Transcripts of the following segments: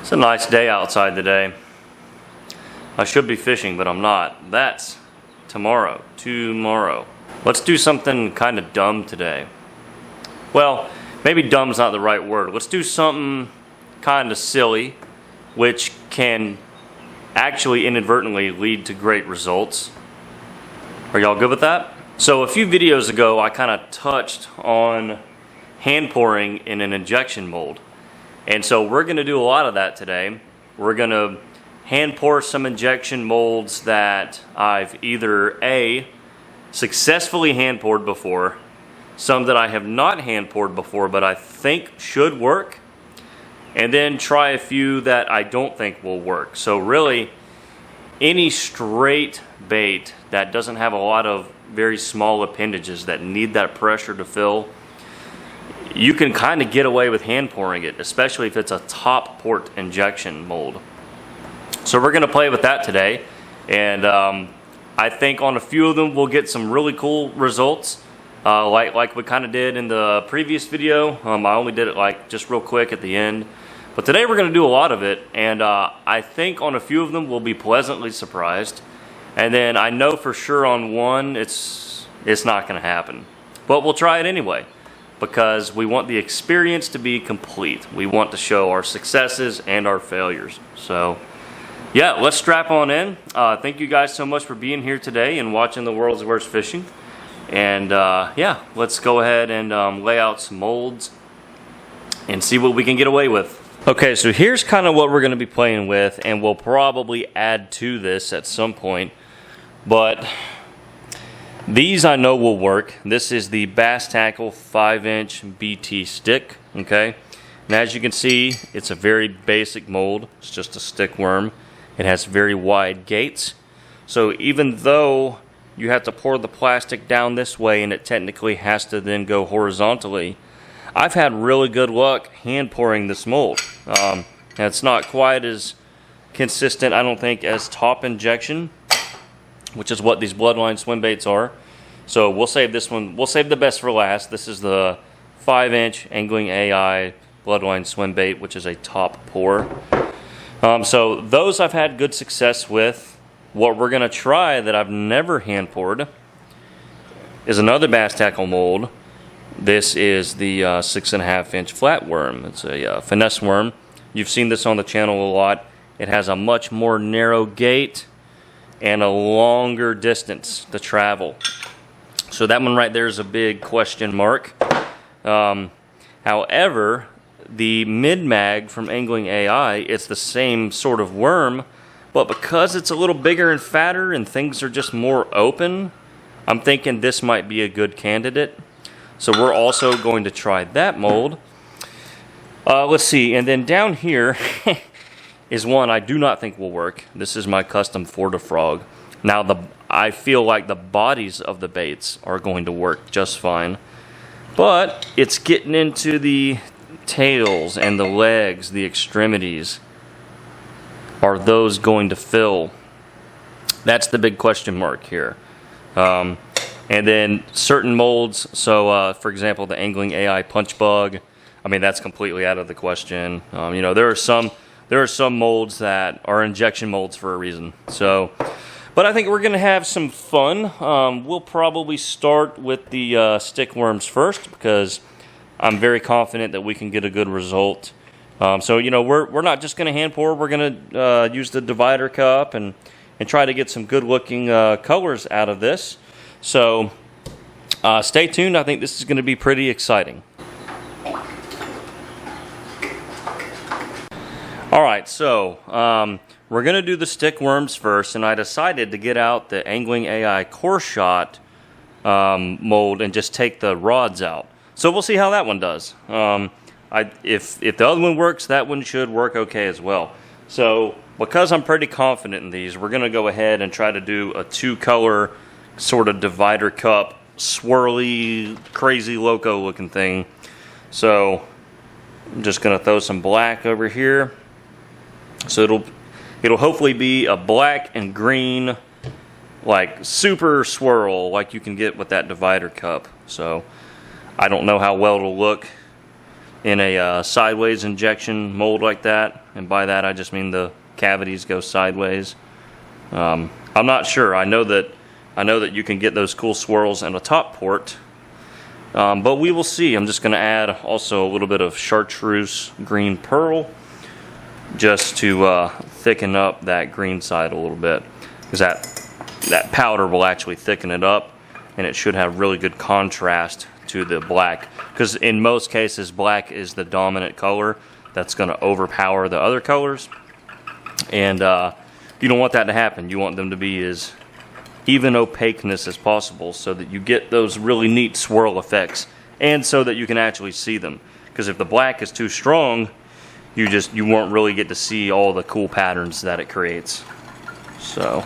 It's a nice day outside today. I should be fishing, but I'm not. That's tomorrow. Let's do something kind of dumb today. Well, maybe dumb's not the right word. Let's do something kind of silly, which can actually inadvertently lead to great results. Are y'all good with that? So a few videos ago, I kind of touched on hand pouring in an injection mold. And so we're going to do a lot of that today. We're going to hand pour some injection molds that I've either A, successfully hand poured before, some that I have not hand poured before but I think should work, and then try a few that I don't think will work. So really, any straight bait that doesn't have a lot of very small appendages that need that pressure to fill, you can kind of get away with hand pouring it, especially if it's a top port injection mold. So we're going to play with that today, and I think on a few of them we'll get some really cool results, like we kind of did in the previous video. I only did it like just real quick at the end, but today we're going to do a lot of it, and I think on a few of them we'll be pleasantly surprised, and then I know for sure on one it's not going to happen, but we'll try it anyway, because we want the experience to be complete. We want to show our successes and our failures. So yeah, let's strap on in. Thank you guys so much for being here today and watching the world's worst fishing. And yeah, let's go ahead and lay out some molds and see what we can get away with. Okay, so here's kind of what we're going to be playing with, and we'll probably add to this at some point, but these I know will work. This is the Bass Tackle 5-inch BT stick, okay? And as you can see, it's a very basic mold. It's just a stick worm. It has very wide gates. So even though you have to pour the plastic down this way and it technically has to then go horizontally, I've had really good luck hand pouring this mold. And it's not quite as consistent, I don't think, as top injection, which is what these bloodline swim baits are. So we'll save this one. We'll save the best for last. This is the 5-inch Angling AI bloodline swim bait, which is a top pour. So those I've had good success with. What we're going to try that I've never hand poured is another Bass Tackle mold. This is the 6.5-inch flatworm. It's a finesse worm. You've seen this on the channel a lot. It has a much more narrow gate and a longer distance to travel. So that one right there is a big question mark. However, the mid-mag from Angling AI, it's the same sort of worm, but because it's a little bigger and fatter and things are just more open, I'm thinking this might be a good candidate. So we're also going to try that mold. Let's see, and then down here is one I do not think will work. This is my custom Fortifrog. Now I feel like the bodies of the baits are going to work just fine, but it's getting into the tails and the legs, the extremities. Are those going to fill? That's the big question mark here. And then certain molds, so for example the Angling AI Punch Bug, I mean that's completely out of the question. You know, there are some molds that are injection molds for a reason. So, but I think we're going to have some fun. We'll probably start with the stick worms first, because I'm very confident that we can get a good result. So, you know, we're not just going to hand pour. We're going to use the divider cup and try to get some good looking colors out of this. So stay tuned. I think this is going to be pretty exciting. All right, so we're going to do the stick worms first, and I decided to get out the Angling AI Core Shot mold and just take the rods out. So we'll see how that one does. If the other one works, that one should work okay as well. So because I'm pretty confident in these, we're going to go ahead and try to do a 2-color sort of divider cup, swirly, crazy loco looking thing. So I'm just going to throw some black over here. So it'll hopefully be a black and green, like super swirl like you can get with that divider cup. So I don't know how well it'll look in a sideways injection mold like that, and by that I just mean the cavities go sideways. I'm not sure. I know that you can get those cool swirls in a top port, but we will see. I'm just going to add also a little bit of chartreuse green pearl just to thicken up that green side a little bit, because that powder will actually thicken it up, and it should have really good contrast to the black, because in most cases black is the dominant color that's going to overpower the other colors, and you don't want that to happen. You want them to be as even opaqueness as possible so that you get those really neat swirl effects, and so that you can actually see them, because if the black is too strong, you won't really get to see all the cool patterns that it creates. So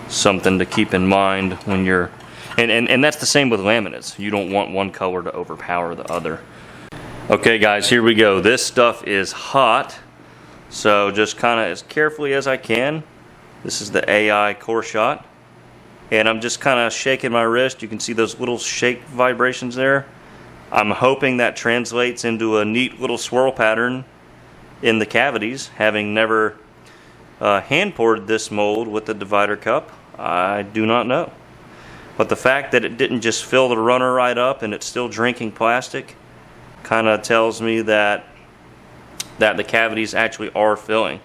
something to keep in mind when you're and that's the same with laminates. You don't want one color to overpower the other. Okay guys, here we go. This stuff is hot, so just kind of as carefully as I can. This is the AI core shot, and I'm just kind of shaking my wrist. You can see those little shake vibrations there. I'm hoping that translates into a neat little swirl pattern in the cavities. Having never hand poured this mold with the divider cup, I do not know. But the fact that it didn't just fill the runner right up and it's still drinking plastic kind of tells me that the cavities actually are filling.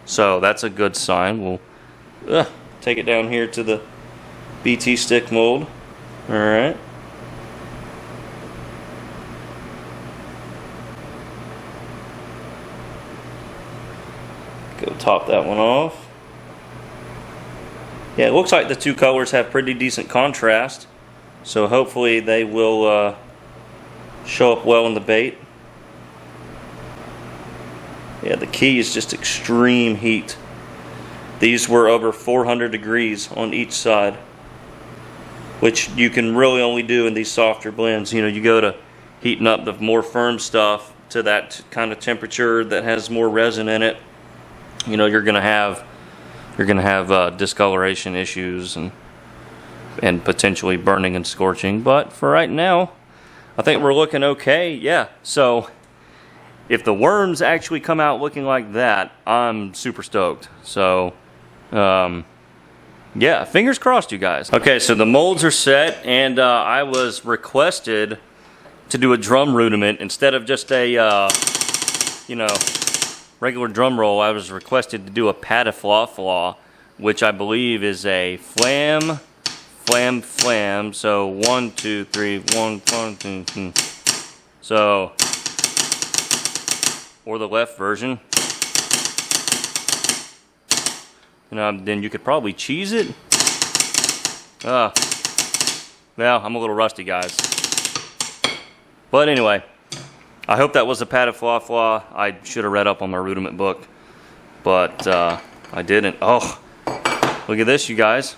So that's a good sign. We'll take it down here to the BT stick mold. Alright. Go top that one off. Yeah, it looks like the two colors have pretty decent contrast, so hopefully they will show up well in the bait. Yeah, the key is just extreme heat. These were over 400 degrees on each side, which you can really only do in these softer blends. You know, you go to heating up the more firm stuff to that kind of temperature that has more resin in it, you know, you're gonna have discoloration issues and potentially burning and scorching. But for right now, I think we're looking okay. Yeah, so if the worms actually come out looking like that, I'm super stoked. So yeah, fingers crossed, you guys. Okay, so the molds are set, and I was requested to do a drum rudiment instead of just a you know, regular drum roll. I was requested to do a patafla, which I believe is a flam. So 1, 2, 3, 1, 2, 3. So, or the left version. You know, then you could probably cheese it. Well, I'm a little rusty, guys. But anyway, I hope that was a patafla. I should have read up on my rudiment book, but I didn't. Oh, look at this, you guys.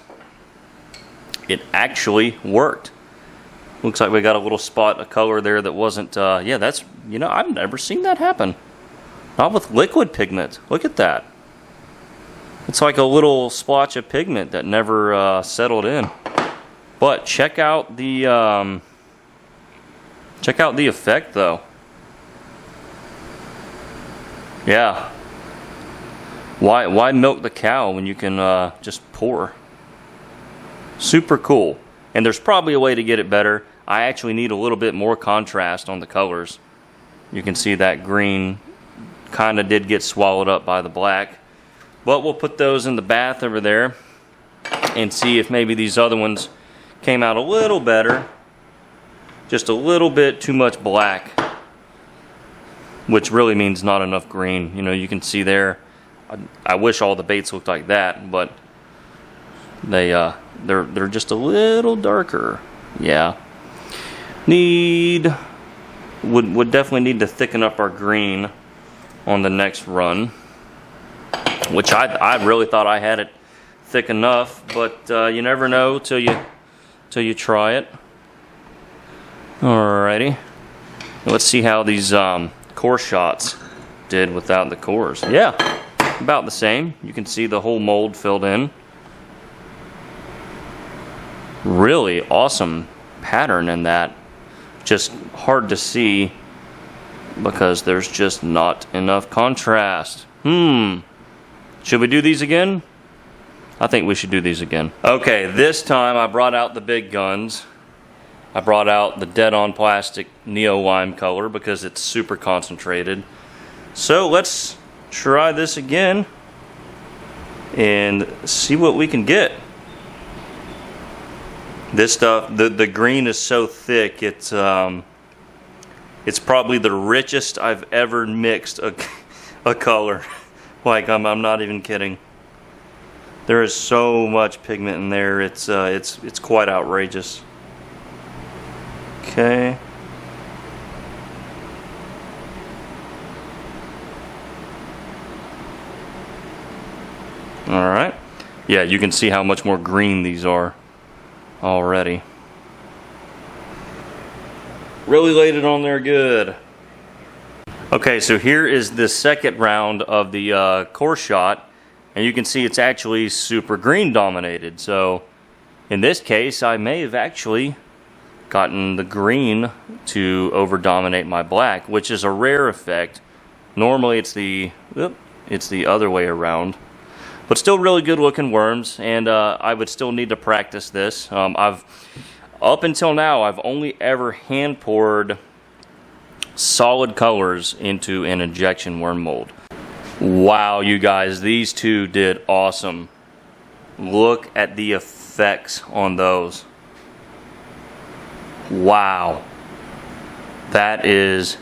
It actually worked. Looks like we got a little spot of color there that wasn't, yeah, that's, you know, I've never seen that happen. Not with liquid pigment. Look at that. It's like a little splotch of pigment that never settled in. But check out the effect, though. Yeah. Why milk the cow when you can just pour? Super cool. And there's probably a way to get it better. I actually need a little bit more contrast on the colors. You can see that green kind of did get swallowed up by the black. But we'll put those in the bath over there and see if maybe these other ones came out a little better. Just a little bit too much black, which really means not enough green. You know, you can see there. I wish all the baits looked like that, but they're just a little darker. Yeah. Would definitely need to thicken up our green on the next run, which I really thought I had it thick enough, but you never know till you try it. Alrighty, let's see how these core shots did without the cores. Yeah, about the same. You can see the whole mold filled in. Really awesome pattern in that. just hard to see because there's just not enough contrast. Should we do these again? I think we should do these again. Okay, this time I brought out the big guns. I brought out the dead-on plastic Neo Lime color because it's super concentrated. So let's try this again and see what we can get. This stuff, the green is so thick, it's probably the richest I've ever mixed a color. Like, I'm not even kidding. There is so much pigment in there. It's quite outrageous. Okay. All right. Yeah, you can see how much more green these are already. Really laid it on there good. Okay, so here is the second round of the core shot, and you can see it's actually super green dominated. So in this case, I may have actually gotten the green to over dominate my black, which is a rare effect. Normally it's the other way around. But still really good looking worms, and I would still need to practice this. Up until now, I've only ever hand poured solid colors into an injection worm mold. Wow, you guys, these two did awesome. Look at the effects on those. Wow. That is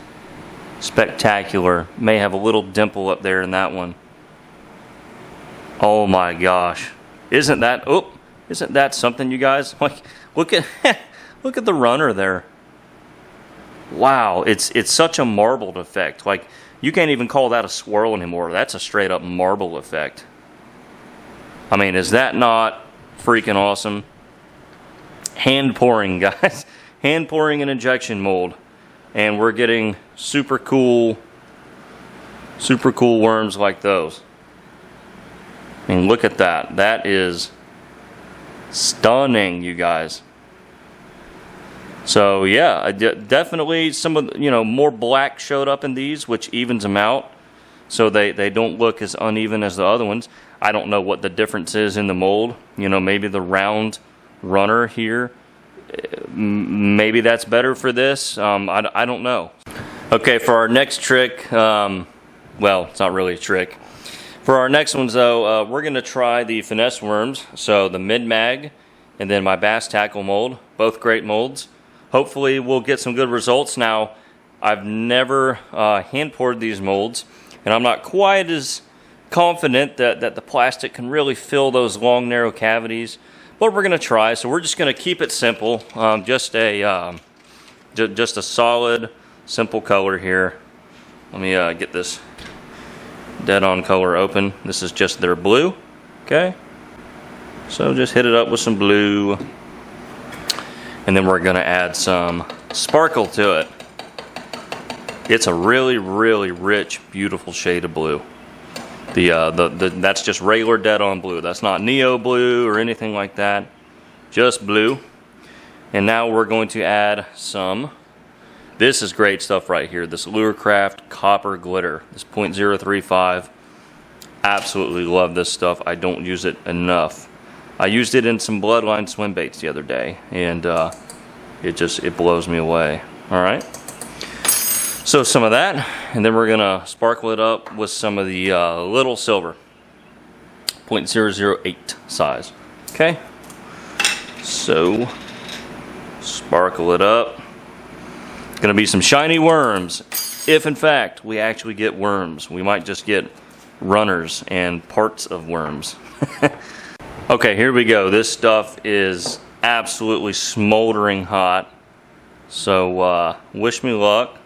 spectacular. May have a little dimple up there in that one. Oh my gosh. Isn't that something, you guys? Like, look at look at the runner there. Wow, it's such a marbled effect. Like, you can't even call that a swirl anymore. That's a straight up marble effect. I mean, is that not freaking awesome? Hand pouring, guys. Hand pouring an injection mold, and we're getting super cool worms like those. I mean, look at that. That is stunning, you guys. So yeah, definitely some of more black showed up in these, which evens them out, so they don't look as uneven as the other ones. I don't know what the difference is in the mold. Maybe the round runner here, maybe that's better for this. I don't know. Okay, for our next trick, well, it's not really a trick. For our next ones though, we're going to try the finesse worms, so the mid-mag and then my bass tackle mold, both great molds. Hopefully we'll get some good results. Now, I've never hand poured these molds, and I'm not quite as confident that the plastic can really fill those long narrow cavities, but we're going to try. So we're just going to keep it simple, just a solid, simple color here. Let me get this dead-on color open. This is just their blue. Okay, so just hit it up with some blue, and then we're going to add some sparkle to it. It's a really, really rich, beautiful shade of blue. That's just regular dead-on blue. That's not neo blue or anything like that. Just blue. And now we're going to add some. This is great stuff right here. This Lurecraft Copper Glitter. This .035. Absolutely love this stuff. I don't use it enough. I used it in some bloodline swim baits the other day, and it blows me away. All right. So some of that, and then we're gonna sparkle it up with some of the little silver, .008 size. Okay. So sparkle it up. It's gonna be some shiny worms. If in fact we actually get worms, we might just get runners and parts of worms. Okay, here we go. This stuff is absolutely smoldering hot. So wish me luck.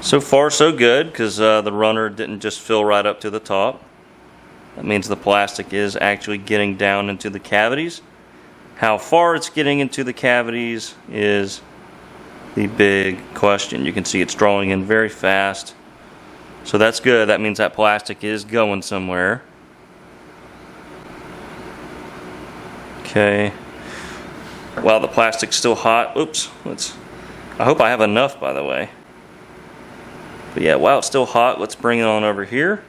So far so good, because the runner didn't just fill right up to the top. That means the plastic is actually getting down into the cavities. How far it's getting into the cavities is the big question. You can see it's drawing in very fast. So that's good. That means that plastic is going somewhere. Okay. While the plastic's still hot, oops, I hope I have enough, by the way. But yeah, while it's still hot, let's bring it on over here.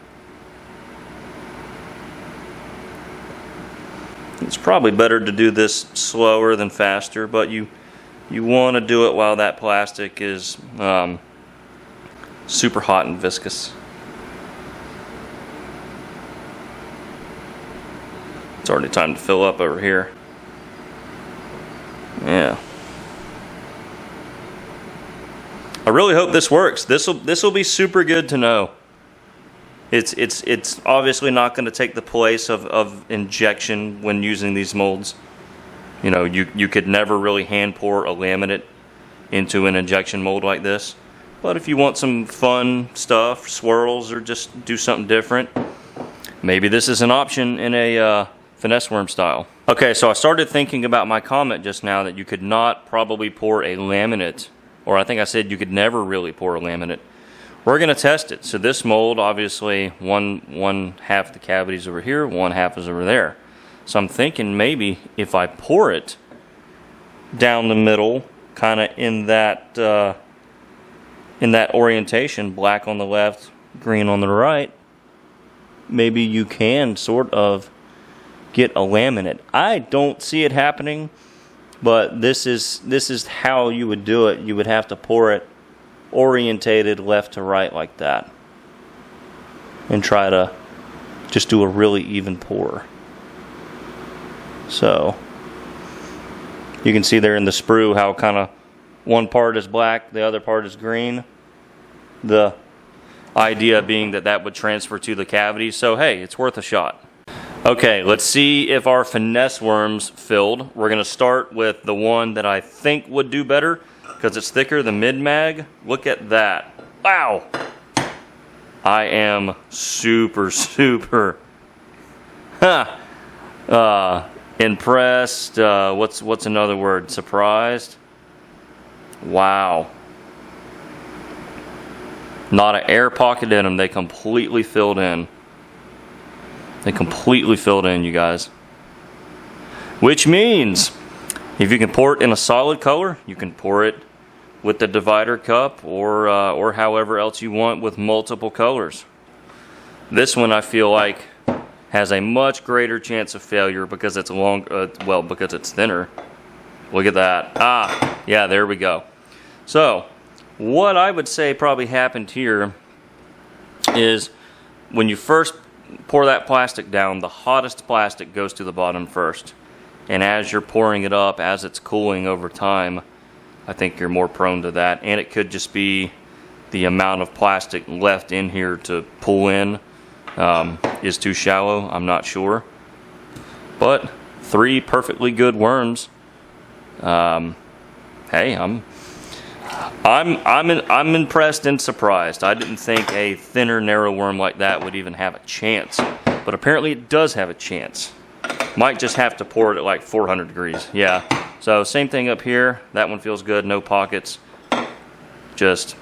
It's probably better to do this slower than faster, but you want to do it while that plastic is super hot and viscous. It's already time to fill up over here. Yeah. I really hope this works. This will be super good to know. It's obviously not going to take the place of injection when using these molds. You know, you could never really hand pour a laminate into an injection mold like this. But if you want some fun stuff, swirls, or just do something different, maybe this is an option in a finesse worm style. Okay, so I started thinking about my comment just now that you could not probably pour a laminate, or I think I said you could never really pour a laminate. We're going to test it. So this mold, obviously, one half of the cavity is over here, one half is over there. So I'm thinking maybe if I pour it down the middle, kind of in that orientation, black on the left, green on the right, maybe you can sort of get a laminate. I don't see it happening, but this is how you would do it. You would have to pour it orientated left to right like that, and try to just do a really even pour. So you can see there in the sprue how kind of one part is black, the other part is green. The idea being that would transfer to the cavity. So hey, it's worth a shot. Okay, let's see if our finesse worms filled. We're going to start with the one that I think would do better because it's thicker, the mid-mag. Look at that. Wow! I am super impressed. What's another word? Surprised? Wow. Not an air pocket in them. They completely filled in. They completely filled in, you guys. Which means, if you can pour it in a solid color, you can pour it with the divider cup or however else you want with multiple colors. This one I feel like has a much greater chance of failure because it's because it's thinner. Look at that. Ah, yeah, there we go. So, what I would say probably happened here is when you first pour that plastic down, the hottest plastic goes to the bottom first. And as you're pouring it up, as it's cooling over time, I think you're more prone to that. And it could just be the amount of plastic left in here to pull in is too shallow. I'm not sure. But 3 perfectly good worms. Hey, I'm impressed and surprised. I didn't think a thinner, narrow worm like that would even have a chance. But apparently it does have a chance. Might just have to pour it at like 400 degrees. Yeah. So same thing up here. That one feels good. No pockets. Just,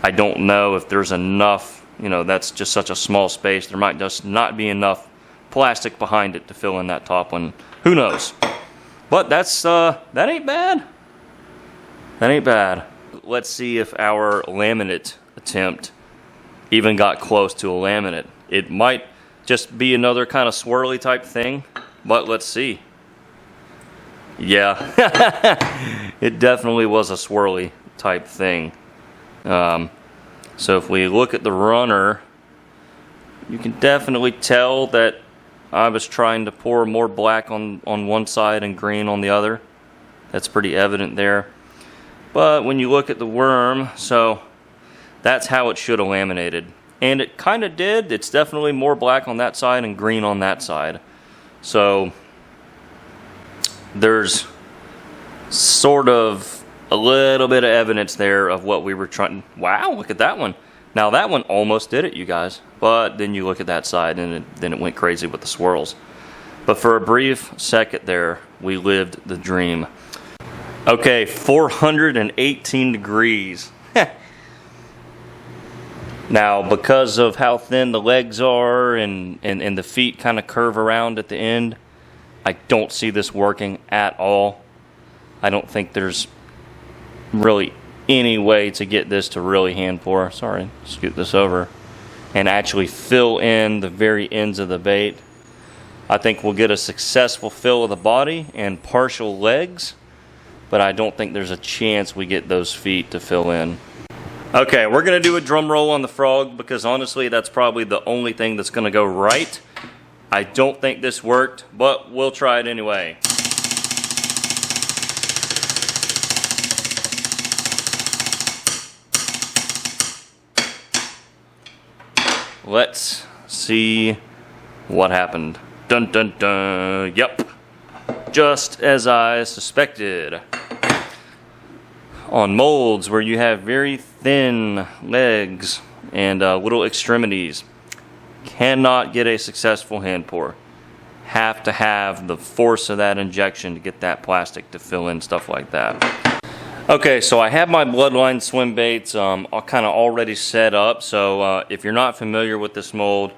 I don't know if there's enough, that's just such a small space. There might just not be enough plastic behind it to fill in that top one. Who knows? But that ain't bad. That ain't bad. Let's see if our laminate attempt even got close to a laminate. It might just be another kind of swirly type thing, but let's see. Yeah, it definitely was a swirly type thing. So if we look at the runner, you can definitely tell that I was trying to pour more black on one side and green on the other. That's pretty evident there. But when you look at the worm, so that's how it should have laminated. And it kind of did. It's definitely more black on that side and green on that side. So there's sort of a little bit of evidence there of what we were trying. Wow, look at that one. Now that one almost did it, you guys. But then you look at that side and then it went crazy with the swirls. But for a brief second there, we lived the dream. Okay, 418 degrees. Now, because of how thin the legs are and the feet kind of curve around at the end, I don't see this working at all. I don't think there's really any way to get this to really hand pour. Sorry, scoot this over. And actually fill in the very ends of the bait. I think we'll get a successful fill of the body and partial legs, but I don't think there's a chance we get those feet to fill in. Okay, we're gonna do a drum roll on the frog because honestly that's probably the only thing that's gonna go right. I don't think this worked, but we'll try it anyway. Let's see what happened. Dun dun dun. Yep. Just as I suspected. On molds where you have very thin legs and little extremities, cannot get a successful hand pour. Have to have the force of that injection to get that plastic to fill in, stuff like that. Okay, so I have my bloodline swim baits kind of already set up. So if you're not familiar with this mold,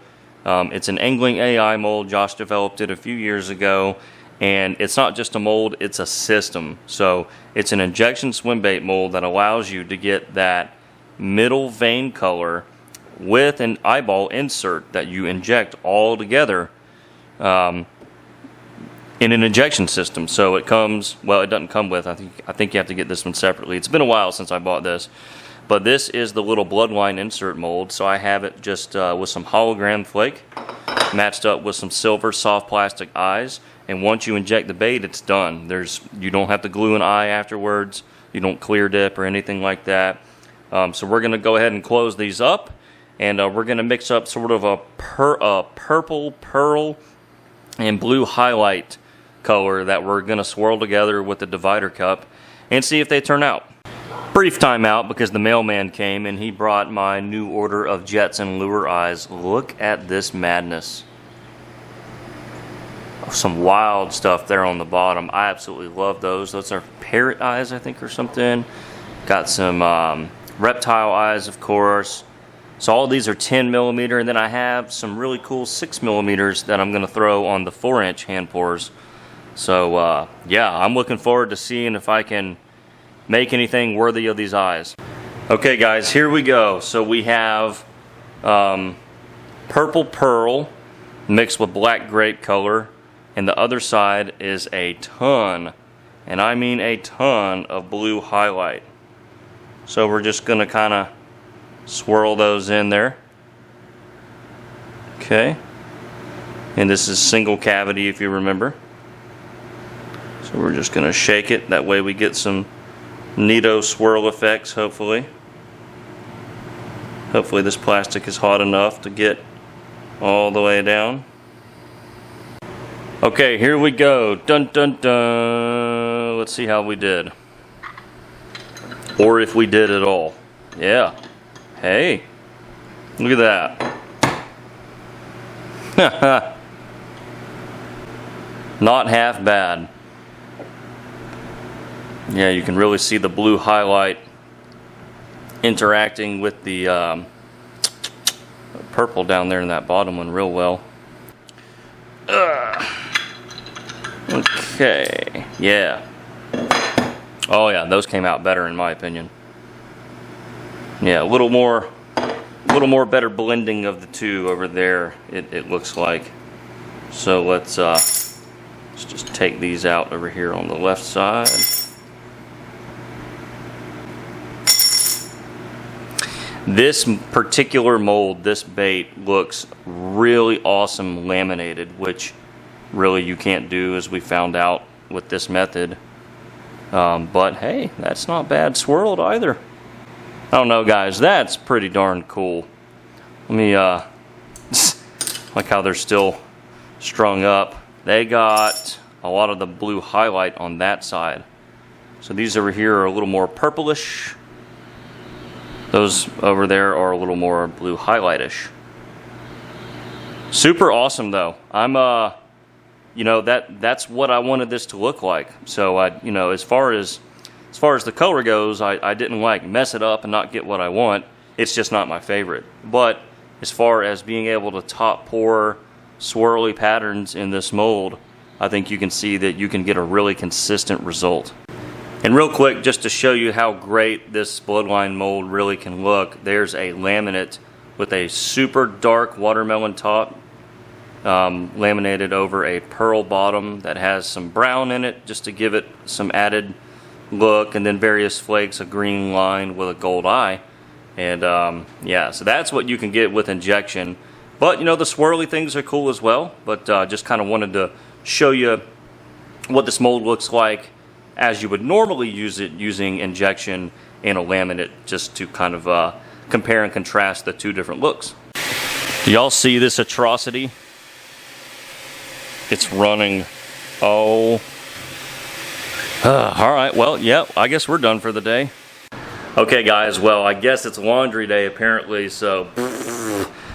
it's an angling AI mold. Josh developed it a few years ago, and it's not just a mold, it's a system. So it's an injection swim bait mold that allows you to get that middle vein color with an eyeball insert that you inject all together in an injection system. So it comes, well, it doesn't come with, I think you have to get this one separately. It's been a while since I bought this, but this is the little bloodline insert mold. So I have it just with some hologram flake matched up with some silver soft plastic eyes, and once you inject the bait, it's done. You don't have to glue an eye afterwards. You don't clear dip or anything like that. So we're gonna go ahead and close these up, and we're gonna mix up sort of a purple, pearl, and blue highlight color that we're gonna swirl together with the divider cup and see if they turn out. Brief timeout because the mailman came and he brought my new order of Jetson lure eyes. Look at this madness. Some wild stuff there on the bottom. I absolutely love those. Those are parrot eyes, I think, or something. Got some reptile eyes, of course. So all these are 10 millimeter, and then I have some really cool 6 millimeters that I'm gonna throw on the 4-inch hand pours. So yeah, I'm looking forward to seeing if I can make anything worthy of these eyes. Okay guys, here we go. So we have purple pearl mixed with black grape color, and the other side is a ton, and I mean a ton, of blue highlight. So we're just gonna kind of swirl those in there. Okay, and this is single cavity if you remember. So we're just gonna shake it, that way we get some neato swirl effects, hopefully. Hopefully this plastic is hot enough to get all the way down. Okay, here we go. Dun dun dun. Let's see how we did. Or if we did at all. Yeah. Hey. Look at that. Not half bad. Yeah, you can really see the blue highlight interacting with the purple down there in that bottom one real well. Okay, yeah. Oh yeah, those came out better in my opinion. Yeah, a little more better blending of the two over there, it looks like. So let's just take these out over here on the left side. This particular mold, this bait, looks really awesome laminated, which really you can't do, as we found out with this method. But hey, that's not bad swirled either. I don't know guys, that's pretty darn cool. Let me like how they're still strung up. They got a lot of the blue highlight on that side. So these over here are a little more purplish. Those over there are a little more blue highlightish. Super awesome though. I'm you know, that's what I wanted this to look like. So you know, as far as the color goes, I didn't like mess it up and not get what I want. It's just not my favorite. But as far as being able to top pour swirly patterns in this mold, I think you can see that you can get a really consistent result. And real quick, just to show you how great this bloodline mold really can look, there's a laminate with a super dark watermelon top, laminated over a pearl bottom that has some brown in it just to give it some added look, and then various flakes of green line with a gold eye. And yeah, so that's what you can get with injection. But you know, the swirly things are cool as well, but just kind of wanted to show you what this mold looks like as you would normally use it using injection and a laminate, just to kind of compare and contrast the two different looks. Do y'all see this atrocity? It's running. Oh. All right, well, yeah, I guess we're done for the day. Okay, guys, well, I guess it's laundry day apparently, so.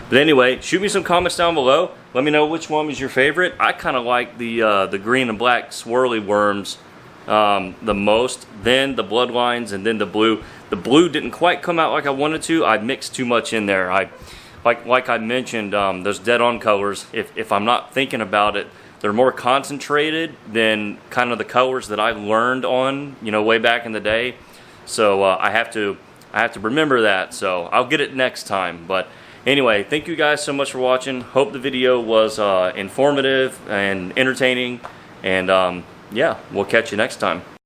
But anyway, shoot me some comments down below. Let me know which one was your favorite. I kind of like the green and black swirly worms the most, then the bloodlines, and then the blue. The blue didn't quite come out like I wanted to. I mixed too much in there. Like I mentioned, those dead-on colors, if I'm not thinking about it, they're more concentrated than kind of the colors that I learned on, you know, way back in the day. So I have to remember that. So I'll get it next time. But anyway, thank you guys so much for watching. Hope the video was informative and entertaining. And yeah, we'll catch you next time.